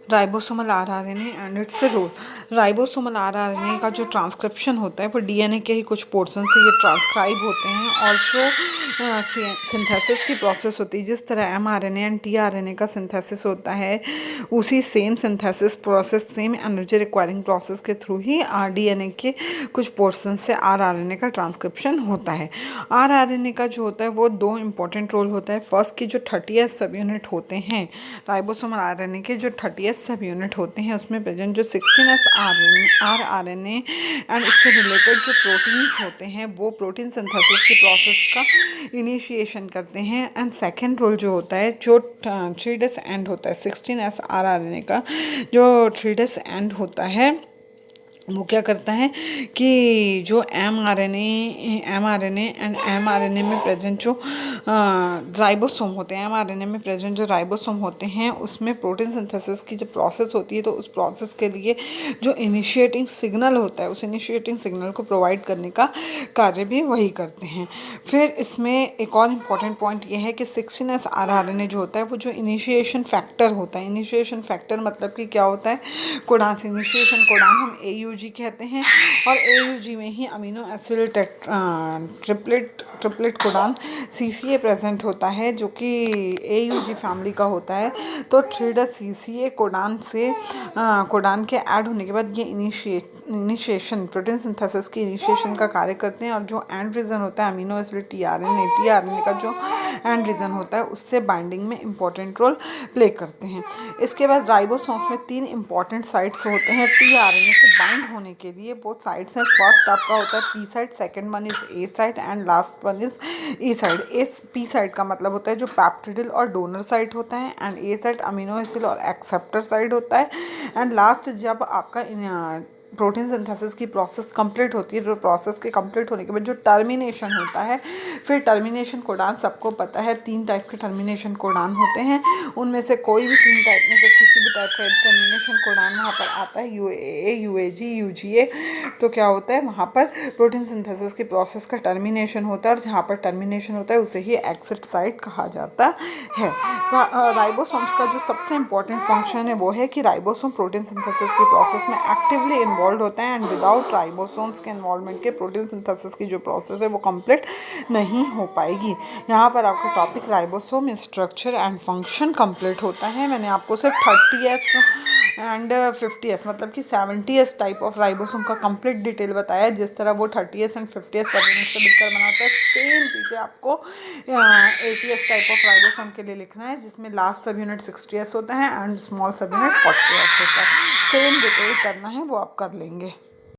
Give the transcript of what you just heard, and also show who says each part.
Speaker 1: Ribosomal rRNA and its role. Ribosomal rRNA का जो transcription होता है वो डीएनए के ही कुछ पोर्शन से ये ट्रांसक्राइब होते हैं और जो सिंथेसिस की प्रोसेस होती है, जिस तरह एमआरएनए एंड टीआरएनए का सिंथेसिस होता है, उसी same synthesis process, same energy requiring process के थ्रू ही डीएनए के कुछ पोर्शन से आरआरएनए का ट्रांसक्रिप्शन होता है। आरआरएनए का जो होता है वो दो इंपॉर्टेंट रोल होता है। फर्स्ट की जो 30th सब यूनिट होते हैं, राइबोसोमल आरएनए के जो 30th सब यूनिट होते हैं उसमें प्रेजेंट जो 16S आरआरएनए एंड इसके रिलेटेड जो प्रोटीन्स होते हैं वो प्रोटीन सिंथेसिस की प्रोसेस का इनिशिएशन करते हैं। एंड सेकेंड रोल जो होता है, जो 3' एंड होता है 16S आरआरएनए का, जो 3' एंड होता है वो क्या करता है कि जो एमआरएनए एंड एमआरएनए में प्रेजेंट जो राइबोसोम होते हैं, एमआरएनए में प्रेजेंट जो राइबोसोम होते हैं उसमें प्रोटीन सिंथेसिस की जब प्रोसेस होती है तो उस प्रोसेस के लिए जो इनिशिएटिंग सिग्नल होता है, उस इनिशिएटिंग सिग्नल को प्रोवाइड करने का कार्य भी वही करते हैं। फिर इसमें एक और इम्पॉर्टेंट पॉइंट ये है कि 16S आरआरएनए जो होता है वो जो इनिशिएशन फैक्टर होता है, इनिशिएशन फैक्टर मतलब कि क्या होता है, कोडान से इनिशिएशन कोडान हम AUG कहते हैं और AUG में ही amino acid triplet codon CCA present होता है जो कि AUG फैमिली का होता है। तो 3' CCA कोडान से कोडान के ऐड होने के बाद ये इनिशिएशन प्रोटीन सिंथेसिस की इनिशिएशन का कार्य करते हैं और जो एंड रीजन होता है अमीनो एसिड टीआरएनए का जो एंड रीजन होता है उससे बाइंडिंग में इंपॉर्टेंट रोल प्ले करते हैं। इसके बाद राइबोसोम्स में 3 इंपॉर्टेंट साइट्स होते हैं टीआरएनए से बाइंड होने के लिए। वो साइट्स हैं, फर्स्ट आपका होता है P site, second one is a site and last one is E site. इस पी साइट का मतलब होता है जो पैप्टिडिल और डोनर साइट होता है and A site amino acid और एक्सेप्टर साइट होता है। एंड लास्ट जब आपका प्रोटीन सिंथेसिस की प्रोसेस कंप्लीट होती है तो प्रोसेस के कंप्लीट होने के बाद जो टर्मिनेशन होता है, फिर टर्मिनेशन कोडान सबको पता है 3 टाइप के टर्मिनेशन कोडान होते हैं, उनमें से कोई भी 3 टाइप में से किसी भी टाइप का टर्मिनेशन कोडान वहाँ पर आता है, UAA, UAG, UGA, तो क्या होता है वहाँ पर प्रोटीन सिंथेसिस की प्रोसेस का टर्मिनेशन होता है और जहाँ पर टर्मिनेशन होता है उसे ही एग्जिट साइट कहा जाता है। राइबोसोम्स का जो सबसे इंपॉर्टेंट फंक्शन है वो है कि राइबोसोम प्रोटीन सिंथेसिस की प्रोसेस में एक्टिवली इन्वॉल्व होता है एंड विदाउट राइबोसोम्स के इन्वॉल्वमेंट के प्रोटीन सिंथेसिस की जो प्रोसेस है वो कंप्लीट नहीं हो पाएगी। यहाँ पर आपका topic ribosome structure and function complete होता है। मैंने आपको सिर्फ 30S एंड 50S मतलब कि 70S टाइप ऑफ राइबोसोम का कंप्लीट डिटेल बताया। जिस तरह वो 30S एंड 50S सब यूनिट से मिलकर बनाता है, सेम चीज़ें आपको 80S टाइप ऑफ राइबोसोम के लिए लिखना है, जिसमें लास्ट सब यूनिट 60S होता है एंड स्मॉल सब यूनिट 40S होता है। सेम डिटेल करना है वो आप कर लेंगे।